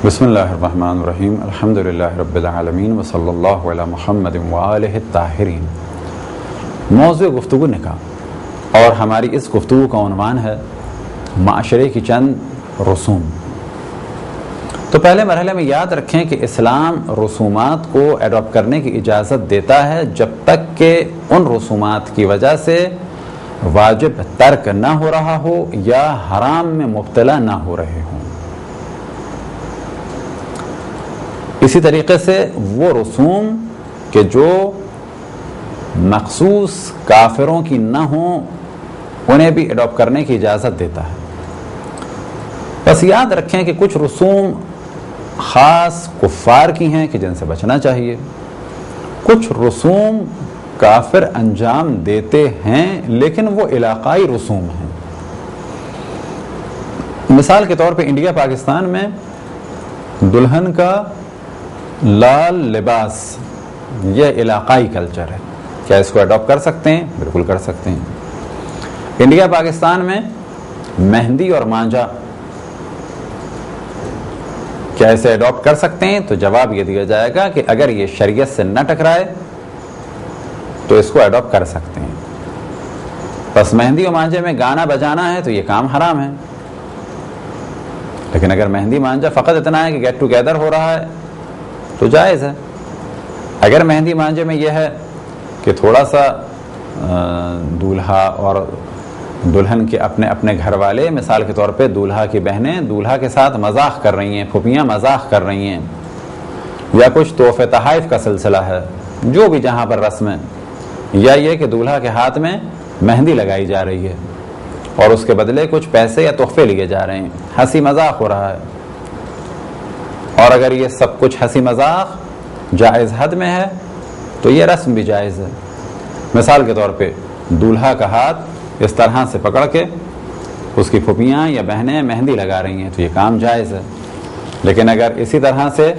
بسم اللہ الرحمن الرحیم الحمدللہ رب العالمین وصلی اللہ علی محمد وآلہ الطاہرین۔ موضوع گفتگو نکاح اور ہماری اس گفتگو کا عنوان ہے معاشرے کی چند رسوم۔ تو پہلے مرحلے میں یاد رکھیں کہ اسلام رسومات کو ایڈاپٹ کرنے کی اجازت دیتا ہے جب تک کہ ان رسومات کی وجہ سے واجب ترک نہ ہو رہا ہو یا حرام میں مبتلا نہ ہو رہے ہوں۔ اسی طریقے سے وہ رسوم کہ جو مخصوص کافروں کی نہ ہوں انہیں بھی ایڈاپٹ کرنے کی اجازت دیتا ہے۔ بس یاد رکھیں کہ کچھ رسوم خاص کفار کی ہیں کہ جن سے بچنا چاہیے، کچھ رسوم کافر انجام دیتے ہیں لیکن وہ علاقائی رسوم ہیں۔ مثال کے طور پہ انڈیا پاکستان میں دلہن کا لال لباس یہ علاقائی کلچر ہے، کیا اس کو ایڈاپٹ کر سکتے ہیں؟ بالکل کر سکتے ہیں۔ انڈیا پاکستان میں مہندی اور مانجا کیا اسے ایڈاپٹ کر سکتے ہیں؟ تو جواب یہ دیا جائے گا کہ اگر یہ شریعت سے نہ ٹکرائے تو اس کو ایڈاپٹ کر سکتے ہیں۔ بس مہندی اور مانجے میں گانا بجانا ہے تو یہ کام حرام ہے، لیکن اگر مہندی مانجا فقط اتنا ہے کہ گیٹ ٹوگیدر ہو رہا ہے تو جائز ہے۔ اگر مہندی مانجے میں یہ ہے کہ تھوڑا سا دولہا اور دلہن کے اپنے اپنے گھر والے، مثال کے طور پہ دولہا کی بہنیں دولہا کے ساتھ مذاق کر رہی ہیں، پھوپھیاں مذاق کر رہی ہیں، یا کچھ تحفے تحائف کا سلسلہ ہے، جو بھی جہاں پر رسم ہے، یا یہ کہ دولہا کے ہاتھ میں مہندی لگائی جا رہی ہے اور اس کے بدلے کچھ پیسے یا تحفے لیے جا رہے ہیں، ہنسی مذاق ہو رہا ہے، اور اگر یہ سب کچھ ہنسی مذاق جائز حد میں ہے تو یہ رسم بھی جائز ہے۔ مثال کے طور پہ دولہا کا ہاتھ اس طرح سے پکڑ کے اس کی پھوپھیاں یا بہنیں مہندی لگا رہی ہیں تو یہ کام جائز ہے، لیکن اگر اسی طرح سے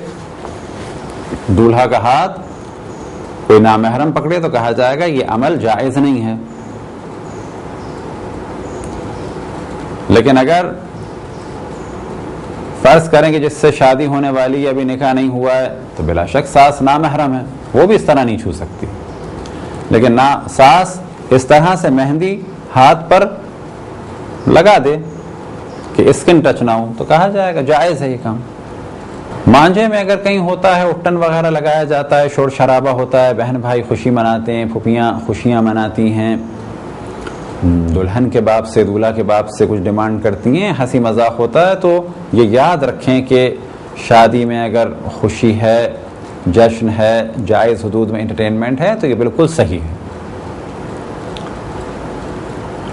دولہا کا ہاتھ کوئی نامحرم پکڑے تو کہا جائے گا یہ عمل جائز نہیں ہے۔ لیکن اگر فرض کریں کہ جس سے شادی ہونے والی ابھی نکاح نہیں ہوا ہے تو بلا شک ساس نامحرم ہے، وہ بھی اس طرح نہیں چھو سکتی، لیکن ساس اس طرح سے مہندی ہاتھ پر لگا دے کہ اسکن ٹچ نہ ہو تو کہا جائے گا جائز ہے یہ کام۔ مانجے میں اگر کہیں ہوتا ہے اٹن وغیرہ لگایا جاتا ہے، شور شرابہ ہوتا ہے، بہن بھائی خوشی مناتے ہیں، پھوپھیاں خوشیاں مناتی ہیں، دلہن کے باپ سے دولہا کے باپ سے کچھ ڈیمانڈ کرتی ہیں، ہنسی مذاق ہوتا ہے، تو یہ یاد رکھیں کہ شادی میں اگر خوشی ہے، جشن ہے، جائز حدود میں انٹرٹینمنٹ ہے تو یہ بالکل صحیح ہے۔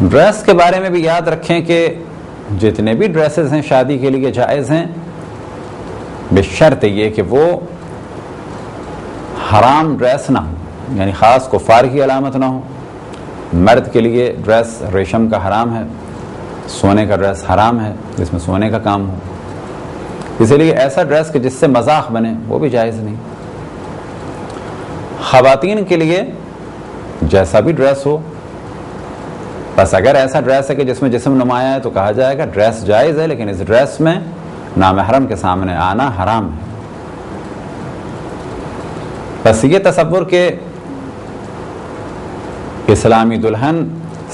ڈریس کے بارے میں بھی یاد رکھیں کہ جتنے بھی ڈریسز ہیں شادی کے لیے جائز ہیں، بشرط یہ کہ وہ حرام ڈریس نہ ہو، یعنی خاص کفار کی علامت نہ ہو۔ مرد کے لیے ڈریس ریشم کا حرام ہے، سونے کا ڈریس حرام ہے جس میں سونے کا کام ہو، اسی لیے ایسا ڈریس کہ جس سے مذاق بنے وہ بھی جائز نہیں۔ خواتین کے لیے جیسا بھی ڈریس ہو، بس اگر ایسا ڈریس ہے کہ جس میں جسم نمایاں ہے تو کہا جائے گا ڈریس جائز ہے، لیکن اس ڈریس میں نامحرم کے سامنے آنا حرام ہے۔ بس یہ تصور کہ اسلامی دلہن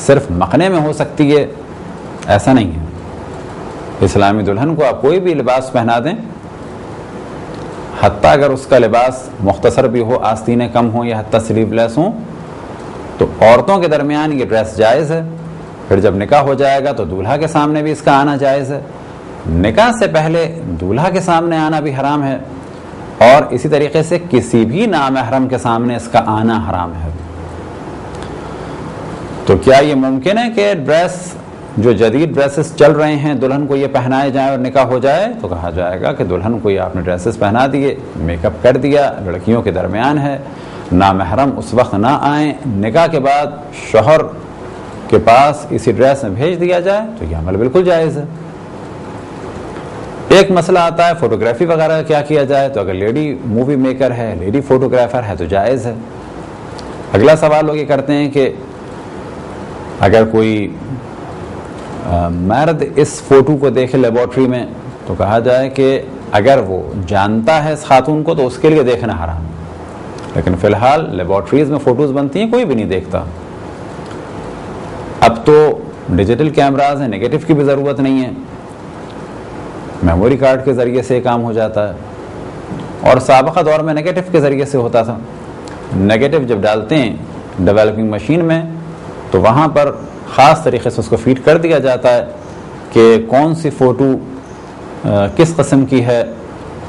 صرف مقنے میں ہو سکتی ہے، ایسا نہیں ہے۔ اسلامی دلہن کو آپ کوئی بھی لباس پہنا دیں، حتیٰ اگر اس کا لباس مختصر بھی ہو، آستینیں کم ہوں یا حتیٰ سلیو لیس ہوں، تو عورتوں کے درمیان یہ ڈریس جائز ہے۔ پھر جب نکاح ہو جائے گا تو دولہا کے سامنے بھی اس کا آنا جائز ہے، نکاح سے پہلے دولہا کے سامنے آنا بھی حرام ہے، اور اسی طریقے سے کسی بھی نامحرم کے سامنے اس کا آنا حرام ہے۔ تو کیا یہ ممکن ہے کہ ڈریس جو جدید ڈریسز چل رہے ہیں دلہن کو یہ پہنائے جائیں اور نکاح ہو جائے؟ تو کہا جائے گا کہ دلہن کو یہ آپ نے ڈریسز پہنا دیے، میک اپ کر دیا، لڑکیوں کے درمیان ہے، نامحرم اس وقت نہ آئیں، نکاح کے بعد شوہر کے پاس اسی ڈریس میں بھیج دیا جائے تو یہ عمل بالکل جائز ہے۔ ایک مسئلہ آتا ہے فوٹوگرافی وغیرہ کیا کیا جائے، تو اگر لیڈی مووی میکر ہے، لیڈی فوٹوگرافر ہے تو جائز ہے۔ اگلا سوال لوگ یہ کرتے ہیں کہ اگر کوئی مرد اس فوٹو کو دیکھے لیبارٹری میں تو کہا جائے کہ اگر وہ جانتا ہے اس خاتون کو تو اس کے لیے دیکھنا حرام ہے. لیکن فی الحال لیبارٹریز میں فوٹوز بنتی ہیں، کوئی بھی نہیں دیکھتا. اب تو ڈیجیٹل کیمراز ہیں، نیگیٹو کی بھی ضرورت نہیں ہے، میموری کارڈ کے ذریعے سے کام ہو جاتا ہے. اور سابقہ دور میں نیگیٹو کے ذریعے سے ہوتا تھا. نیگیٹو جب ڈالتے ہیں ڈیولپنگ مشین میں تو وہاں پر خاص طریقے سے اس کو فیڈ کر دیا جاتا ہے کہ کون سی فوٹو کس قسم کی ہے،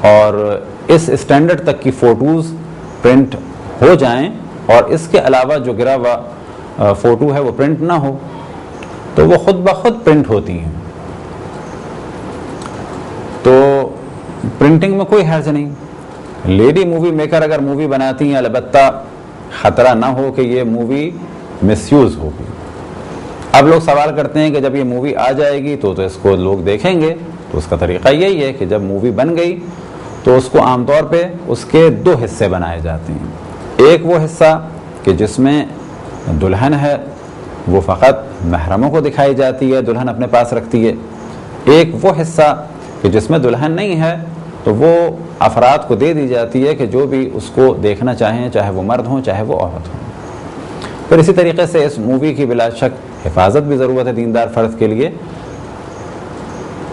اور اس اسٹینڈرڈ تک کی فوٹوز پرنٹ ہو جائیں اور اس کے علاوہ جو گرا ہوا فوٹو ہے وہ پرنٹ نہ ہو تو وہ خود بخود پرنٹ ہوتی ہیں. تو پرنٹنگ میں کوئی حرج نہیں. لیڈی مووی میکر اگر مووی بناتی ہیں البتہ خطرہ نہ ہو کہ یہ مووی مس یوز ہوگی. اب لوگ سوال کرتے ہیں کہ جب یہ مووی آ جائے گی تو اس کو لوگ دیکھیں گے. تو اس کا طریقہ یہی ہے کہ جب مووی بن گئی تو اس کو عام طور پہ اس کے 2 حصے بنائے جاتے ہیں. ایک وہ حصہ کہ جس میں دلہن ہے وہ فقط محرموں کو دکھائی جاتی ہے، دلہن اپنے پاس رکھتی ہے. ایک وہ حصہ کہ جس میں دلہن نہیں ہے تو وہ افراد کو دے دی جاتی ہے کہ جو بھی اس کو دیکھنا چاہیں، چاہے وہ مرد ہوں چاہے وہ عورت ہوں. پھر اسی طریقے سے اس مووی کی بلا شک حفاظت بھی ضرورت ہے دیندار فرد کے لیے.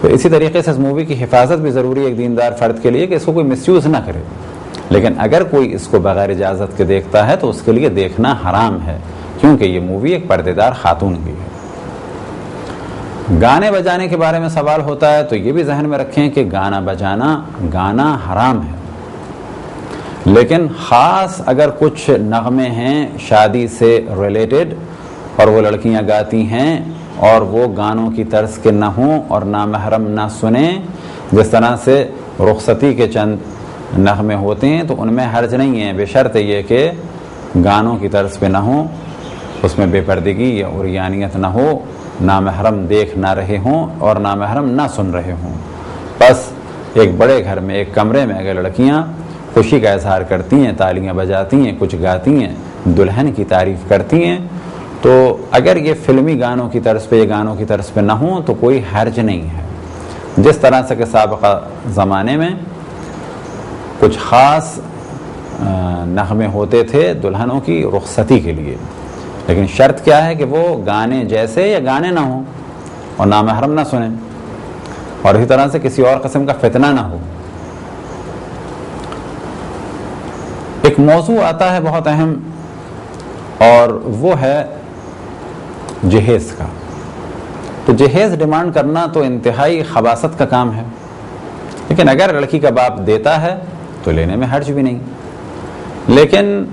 تو اسی طریقے سے اس مووی کی حفاظت بھی ضروری ہے ایک دیندار فرد کے لیے کہ اس کو کوئی مس یوز نہ کرے. لیکن اگر کوئی اس کو بغیر اجازت کے دیکھتا ہے تو اس کے لیے دیکھنا حرام ہے، کیونکہ یہ مووی ایک پردے دار خاتون کی ہے. گانے بجانے کے بارے میں سوال ہوتا ہے تو یہ بھی ذہن میں رکھیں کہ گانا حرام ہے. لیکن خاص اگر کچھ نغمے ہیں شادی سے ریلیٹڈ اور وہ لڑکیاں گاتی ہیں اور وہ گانوں کی طرز کے نہ ہوں اور نامحرم نہ سنیں، جس طرح سے رخصتی کے چند نغمے ہوتے ہیں تو ان میں حرج نہیں ہے، بشرط یہ کہ گانوں کی طرز پہ نہ ہوں، اس میں بے پردگی یا عریانیت نہ ہو، نامحرم دیکھ نہ رہے ہوں اور نامحرم نہ سن رہے ہوں. بس ایک بڑے گھر میں ایک کمرے میں اگر لڑکیاں خوشی کا اظہار کرتی ہیں، تالیاں بجاتی ہیں، کچھ گاتی ہیں، دلہن کی تعریف کرتی ہیں، تو اگر یہ فلمی گانوں کی طرز پہ یا گانوں کی طرز پہ نہ ہوں تو کوئی حرج نہیں ہے. جس طرح سے کہ سابقہ زمانے میں کچھ خاص نغمے ہوتے تھے دلہنوں کی رخصتی کے لیے، لیکن شرط کیا ہے کہ وہ گانے جیسے یا گانے نہ ہوں اور نامحرم نہ سنیں، اور اسی طرح سے کسی اور قسم کا فتنہ نہ ہو. ایک موضوع آتا ہے بہت اہم اور وہ ہے جہیز کا. تو جہیز ڈیمانڈ کرنا تو انتہائی خباثت کا کام ہے، لیکن اگر لڑکی کا باپ دیتا ہے تو لینے میں حرج بھی نہیں. لیکن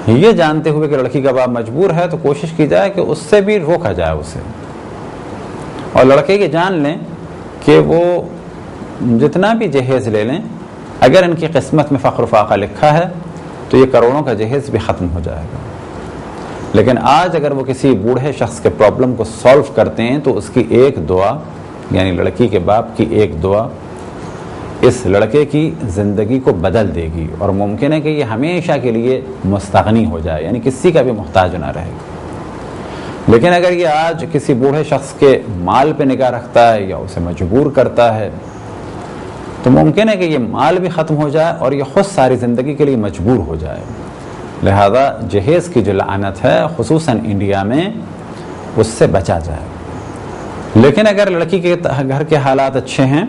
یہ جانتے ہوئے کہ لڑکی کا باپ مجبور ہے تو کوشش کی جائے کہ اس سے بھی روکا جائے اسے، اور لڑکے کی جان لیں کہ وہ جتنا بھی جہیز لے لیں اگر ان کی قسمت میں فخر و فاقہ لکھا ہے تو یہ کروڑوں کا جہیز بھی ختم ہو جائے گا. لیکن آج اگر وہ کسی بوڑھے شخص کے پرابلم کو سالو کرتے ہیں تو اس کی ایک دعا، یعنی لڑکی کے باپ کی ایک دعا اس لڑکے کی زندگی کو بدل دے گی، اور ممکن ہے کہ یہ ہمیشہ کے لیے مستغنی ہو جائے، یعنی کسی کا بھی محتاج نہ رہے گا. لیکن اگر یہ آج کسی بوڑھے شخص کے مال پہ نگاہ رکھتا ہے یا اسے مجبور کرتا ہے تو ممکن ہے کہ یہ مال بھی ختم ہو جائے اور یہ خود ساری زندگی کے لیے مجبور ہو جائے. لہذا جہیز کی جو لعنت ہے خصوصاً انڈیا میں، اس سے بچا جائے. لیکن اگر لڑکی کے گھر کے حالات اچھے ہیں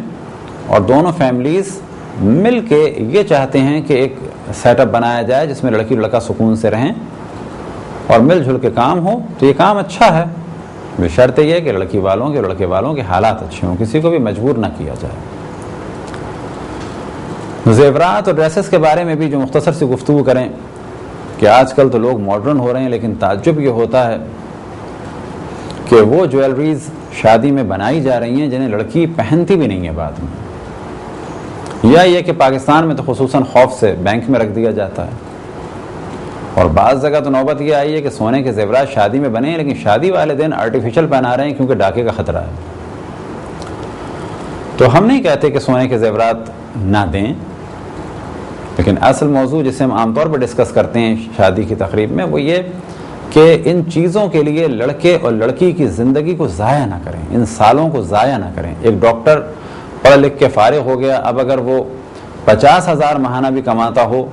اور دونوں فیملیز مل کے یہ چاہتے ہیں کہ ایک سیٹ اپ بنایا جائے جس میں لڑکی لڑکا سکون سے رہیں اور مل جل کے کام ہو، تو یہ کام اچھا ہے. بشرط یہ ہے کہ لڑکی والوں کے لڑکے والوں کے حالات اچھے ہوں، کسی کو بھی مجبور نہ کیا جائے. زیورات اور ڈریسز کے بارے میں بھی جو مختصر سی گفتگو کریں کہ آج کل تو لوگ ماڈرن ہو رہے ہیں، لیکن تعجب یہ ہوتا ہے کہ وہ جویلریز شادی میں بنائی جا رہی ہیں جنہیں لڑکی پہنتی بھی نہیں ہے بعد میں، یا یہ کہ پاکستان میں تو خصوصاً خوف سے بینک میں رکھ دیا جاتا ہے. اور بعض جگہ تو نوبت یہ آئی ہے کہ سونے کے زیورات شادی میں بنے ہیں لیکن شادی والے دن آرٹیفیشل پہنا رہے ہیں کیونکہ ڈاکے کا خطرہ ہے. تو ہم نہیں کہتے کہ سونے کے زیورات نہ دیں، لیکن اصل موضوع جسے ہم عام طور پر ڈسکس کرتے ہیں شادی کی تقریب میں وہ یہ کہ ان چیزوں کے لیے لڑکے اور لڑکی کی زندگی کو ضائع نہ کریں، ان سالوں کو ضائع نہ کریں. ایک ڈاکٹر پڑھ لکھ کے فارغ ہو گیا، اب اگر وہ 50,000 ماہانہ بھی کماتا ہو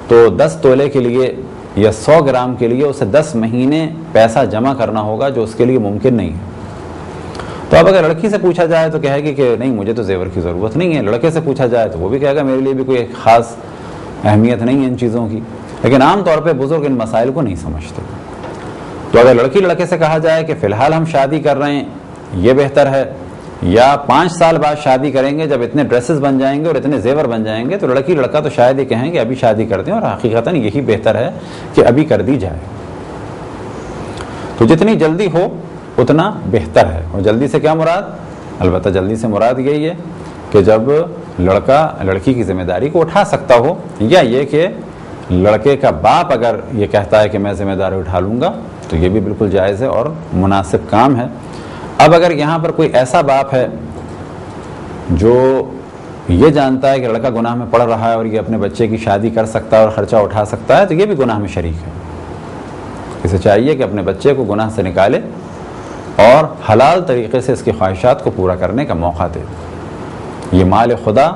تو 10 تولے کے لیے یا 100 گرام کے لیے اسے 10 مہینے پیسہ جمع کرنا ہوگا، جو اس کے لیے ممکن نہیں ہے۔ تو اب اگر لڑکی سے پوچھا جائے تو کہے گی کہ نہیں مجھے تو زیور کی ضرورت نہیں ہے، لڑکے سے پوچھا جائے تو وہ بھی کہے گا میرے لیے بھی کوئی خاص اہمیت نہیں ہے ان چیزوں کی۔ لیکن عام طور پہ بزرگ ان مسائل کو نہیں سمجھتے۔ تو اگر لڑکی لڑکے سے کہا جائے کہ فی الحال ہم شادی کر رہے ہیں یہ بہتر ہے، یا 5 سال بعد شادی کریں گے جب اتنے ڈریسز بن جائیں گے اور اتنے زیور بن جائیں گے، تو لڑکی لڑکا تو شاید یہ کہیں کہ ابھی شادی کر دیں، اور حقیقتاً یہی بہتر ہے کہ ابھی کر دی جائے۔ تو جتنی جلدی ہو اتنا بہتر ہے۔ اور جلدی سے کیا مراد؟ البتہ جلدی سے مراد یہی ہے کہ جب لڑکا لڑکی کی ذمہ داری کو اٹھا سکتا ہو، یا یہ کہ لڑکے کا باپ اگر یہ کہتا ہے کہ میں ذمہ داری اٹھا لوں گا تو یہ بھی بالکل جائز ہے اور مناسب کام ہے۔ اب اگر یہاں پر کوئی ایسا باپ ہے جو یہ جانتا ہے کہ لڑکا گناہ میں پڑ رہا ہے اور یہ اپنے بچے کی شادی کر سکتا ہے اور خرچہ اٹھا سکتا ہے، تو یہ بھی گناہ میں شریک ہے۔ اسے چاہیے کہ اپنے بچے کو گناہ سے نکالے اور حلال طریقے سے اس کی خواہشات کو پورا کرنے کا موقع دے۔ یہ مال خدا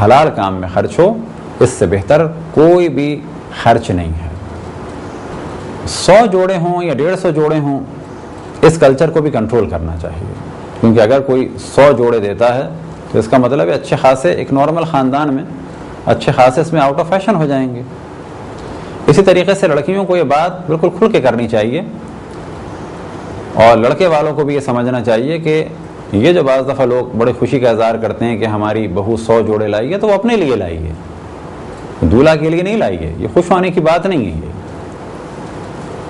حلال کام میں خرچ ہو، اس سے بہتر کوئی بھی خرچ نہیں ہے۔ 100 جوڑے ہوں یا 150 جوڑے ہوں، اس کلچر کو بھی کنٹرول کرنا چاہیے، کیونکہ اگر کوئی 100 جوڑے دیتا ہے تو اس کا مطلب ہے اچھے خاصے ایک نارمل خاندان میں اچھے خاصے اس میں آؤٹ آف فیشن ہو جائیں گے۔ اسی طریقے سے لڑکیوں کو یہ بات بالکل کھل کے کرنی چاہیے، اور لڑکے والوں کو بھی یہ سمجھنا چاہیے کہ یہ جو بعض دفعہ لوگ بڑے خوشی کا اظہار کرتے ہیں کہ ہماری بہو 100 جوڑے لائی ہے، تو وہ اپنے لیے لائی ہے، دولہا کے لیے نہیں لائی ہے۔ یہ خوش ہونے کی بات نہیں ہے یہ،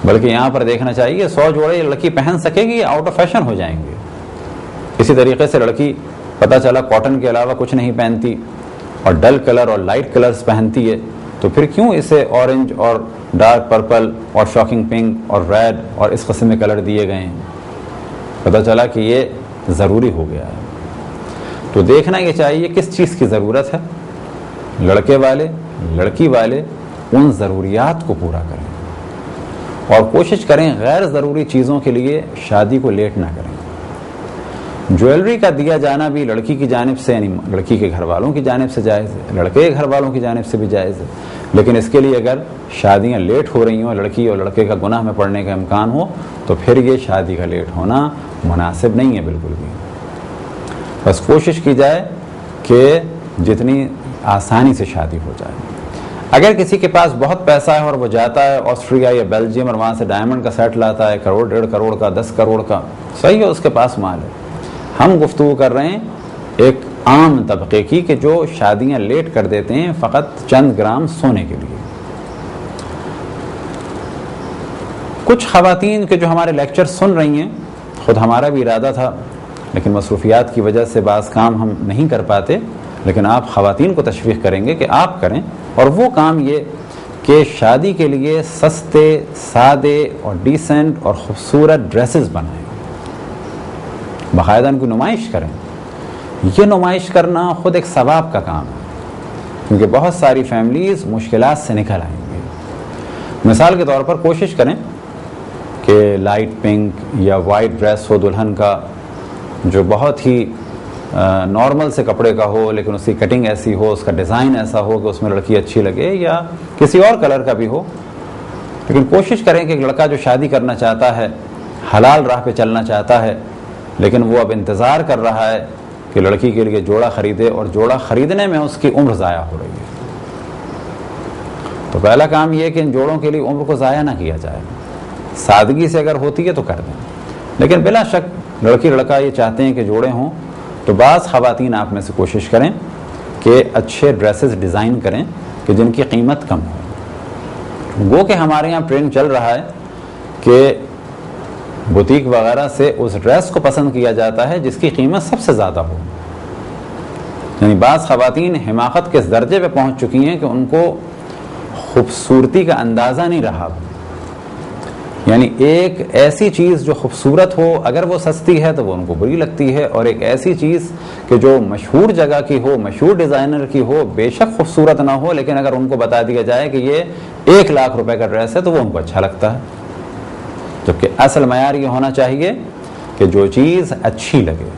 بلکہ یہاں پر دیکھنا چاہیے 100 جوڑے لڑکی پہن سکے گی یا آؤٹ آف فیشن ہو جائیں گے۔ اسی طریقے سے لڑکی پتہ چلا کاٹن کے علاوہ کچھ نہیں پہنتی اور ڈل کلر اور لائٹ کلرز پہنتی ہے، تو پھر کیوں اسے اورنج اور ڈارک پرپل اور شاکنگ پنک اور ریڈ اور اس قسم میں کلر دیے گئے ہیں؟ پتہ چلا کہ یہ ضروری ہو گیا ہے۔ تو دیکھنا یہ چاہیے کس چیز کی ضرورت ہے، لڑکے والے لڑکی والے ان ضروریات کو پورا کریں اور کوشش کریں غیر ضروری چیزوں کے لیے شادی کو لیٹ نہ کریں۔ جویلری کا دیا جانا بھی لڑکی کی جانب سے، یعنی لڑکی کے گھر والوں کی جانب سے جائز ہے، لڑکے کے گھر والوں کی جانب سے بھی جائز ہے، لیکن اس کے لیے اگر شادیاں لیٹ ہو رہی ہوں، لڑکی اور لڑکے کا گناہ میں پڑنے کا امکان ہو، تو پھر یہ شادی کا لیٹ ہونا مناسب نہیں ہے بالکل بھی۔ بس کوشش کی جائے کہ جتنی آسانی سے شادی ہو جائے۔ اگر کسی کے پاس بہت پیسہ ہے اور وہ جاتا ہے آسٹریا یا بیلجیم اور وہاں سے ڈائمنڈ کا سیٹ لاتا ہے، 1 کروڑ 1.5 کروڑ کا، 10 کروڑ کا، صحیح ہے، اس کے پاس مال ہے۔ ہم گفتگو کر رہے ہیں ایک عام طبقے کی کہ جو شادیاں لیٹ کر دیتے ہیں فقط چند گرام سونے کے لیے۔ کچھ خواتین کے جو ہمارے لیکچر سن رہی ہیں، خود ہمارا بھی ارادہ تھا لیکن مصروفیات کی وجہ سے بعض کام ہم نہیں کر پاتے، لیکن آپ خواتین کو تشویق کریں گے کہ آپ کریں، اور وہ کام یہ کہ شادی کے لیے سستے، سادے اور ڈیسنٹ اور خوبصورت ڈریسز بنائیں، باقاعدہ ان کی نمائش کریں۔ یہ نمائش کرنا خود ایک ثواب کا کام ہے، کیونکہ بہت ساری فیملیز مشکلات سے نکل آئیں گے۔ مثال کے طور پر کوشش کریں کہ لائٹ پنک یا وائٹ ڈریس ہو دلہن کا، جو بہت ہی نارمل سے کپڑے کا ہو لیکن اس کی کٹنگ ایسی ہو، اس کا ڈیزائن ایسا ہو کہ اس میں لڑکی اچھی لگے، یا کسی اور کلر کا بھی ہو، لیکن کوشش کریں کہ ایک لڑکا جو شادی کرنا چاہتا ہے، حلال راہ پہ چلنا چاہتا ہے، لیکن وہ اب انتظار کر رہا ہے کہ لڑکی کے لیے جوڑا خریدے، اور جوڑا خریدنے میں اس کی عمر ضائع ہو رہی ہے، تو پہلا کام یہ ہے کہ ان جوڑوں کے لیے عمر کو ضائع نہ کیا جائے۔ سادگی سے اگر ہوتی ہے تو کر دیں، لیکن بلا شک لڑکی لڑکا یہ چاہتے ہیں کہ جوڑے ہوں، تو بعض خواتین آپ میں سے کوشش کریں کہ اچھے ڈریسز ڈیزائن کریں کہ جن کی قیمت کم ہو۔ وہ کہ ہمارے یہاں ٹرینڈ چل رہا ہے کہ بوتیک وغیرہ سے اس ڈریس کو پسند کیا جاتا ہے جس کی قیمت سب سے زیادہ ہو، یعنی بعض خواتین حماقت کے اس درجے پہ پہنچ چکی ہیں کہ ان کو خوبصورتی کا اندازہ نہیں رہا، یعنی ایک ایسی چیز جو خوبصورت ہو اگر وہ سستی ہے تو وہ ان کو بری لگتی ہے، اور ایک ایسی چیز کہ جو مشہور جگہ کی ہو، مشہور ڈیزائنر کی ہو، بے شک خوبصورت نہ ہو، لیکن اگر ان کو بتا دیا جائے کہ یہ 1 لاکھ روپے کا ڈریس ہے تو وہ ان کو اچھا لگتا ہے، جبکہ اصل معیار یہ ہونا چاہیے کہ جو چیز اچھی لگے،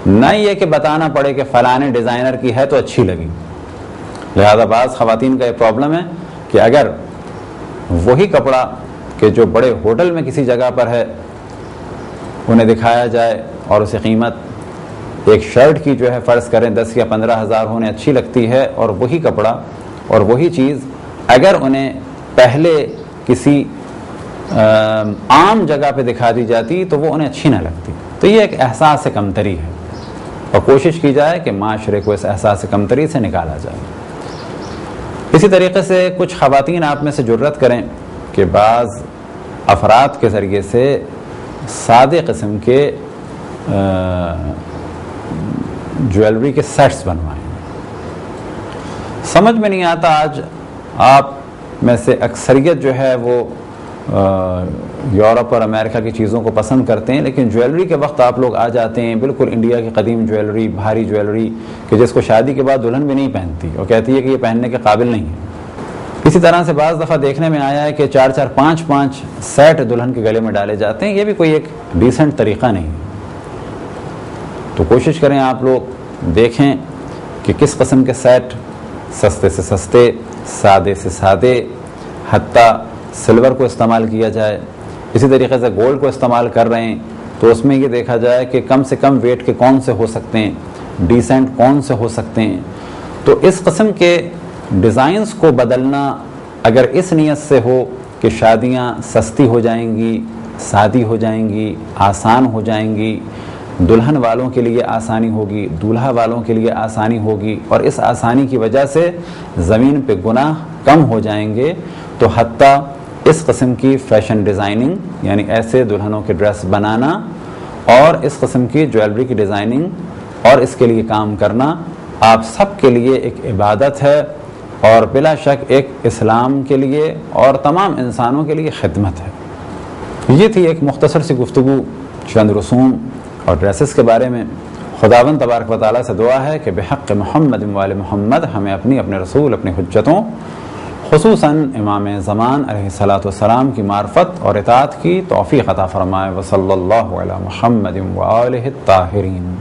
نہ یہ کہ بتانا پڑے کہ فلانے ڈیزائنر کی ہے تو اچھی لگی. لہذا بعض خواتین کا یہ پرابلم ہے کہ اگر وہی کپڑا کہ جو بڑے ہوٹل میں کسی جگہ پر ہے انہیں دکھایا جائے اور اسے قیمت ایک شرٹ کی جو ہے فرض کریں 10 یا 15 ہزار ہونے اچھی لگتی ہے، اور وہی کپڑا اور وہی چیز اگر انہیں پہلے کسی عام جگہ پہ دکھا دی جاتی تو وہ انہیں اچھی نہ لگتی. تو یہ ایک احساس کمتری ہے، اور کوشش کی جائے کہ معاشرے کو اس احساس کمتری سے نکالا جائے. اسی طریقے سے کچھ خواتین آپ میں سے جرت کریں کہ بعض افراد کے ذریعے سے سادے قسم کے جویلری کے سیٹس بنوائیں. سمجھ میں نہیں آتا، آج آپ میں سے اکثریت جو ہے وہ یورپ اور امریکہ کی چیزوں کو پسند کرتے ہیں، لیکن جویلری کے وقت آپ لوگ آ جاتے ہیں بالکل انڈیا کی قدیم جویلری، بھاری جویلری کہ جس کو شادی کے بعد دلہن بھی نہیں پہنتی اور کہتی ہے کہ یہ پہننے کے قابل نہیں ہے. اسی طرح سے بعض دفعہ دیکھنے میں آیا ہے کہ 4-4 5-5 سیٹ دلہن کے گلے میں ڈالے جاتے ہیں. یہ بھی کوئی ایک ڈیسنٹ طریقہ نہیں ہے. تو کوشش کریں آپ لوگ دیکھیں کہ کس قسم کے سیٹ سستے سے سستے، سادے سے سادے، حتیٰ سلور کو استعمال کیا جائے. اسی طریقے سے گولڈ کو استعمال کر رہے ہیں تو اس میں یہ دیکھا جائے کہ کم سے کم ویٹ کے کون سے ہو سکتے ہیں، ڈیسنٹ کون سے ہو سکتے ہیں. تو اس قسم کے ڈیزائنز کو بدلنا اگر اس نیت سے ہو کہ شادیاں سستی ہو جائیں گی، سادی ہو جائیں گی، آسان ہو جائیں گی، دلہن والوں کے لیے آسانی ہوگی، دولہا والوں کے لیے آسانی ہوگی، اور اس آسانی کی وجہ سے زمین پہ گناہ کم ہو جائیں گے، تو حتیٰ اس قسم کی فیشن ڈیزائننگ یعنی ایسے دلہنوں کے ڈریس بنانا اور اس قسم کی جویلری کی ڈیزائننگ اور اس کے لیے کام کرنا آپ سب کے لیے ایک عبادت ہے، اور بلا شک ایک اسلام کے لیے اور تمام انسانوں کے لیے خدمت ہے. یہ تھی ایک مختصر سی گفتگو چند رسوم اور ڈریسز کے بارے میں. خداوند تبارک و تعالیٰ سے دعا ہے کہ بحق محمد وآل محمد ہمیں اپنے رسول، اپنی حجتوں، خصوصاً امام زمان علیہ الصلاۃ والسلام کی معرفت اور اطاعت کی توفیق عطا فرمائے. وصلی اللہ علی محمد وآلہ الطاہرین.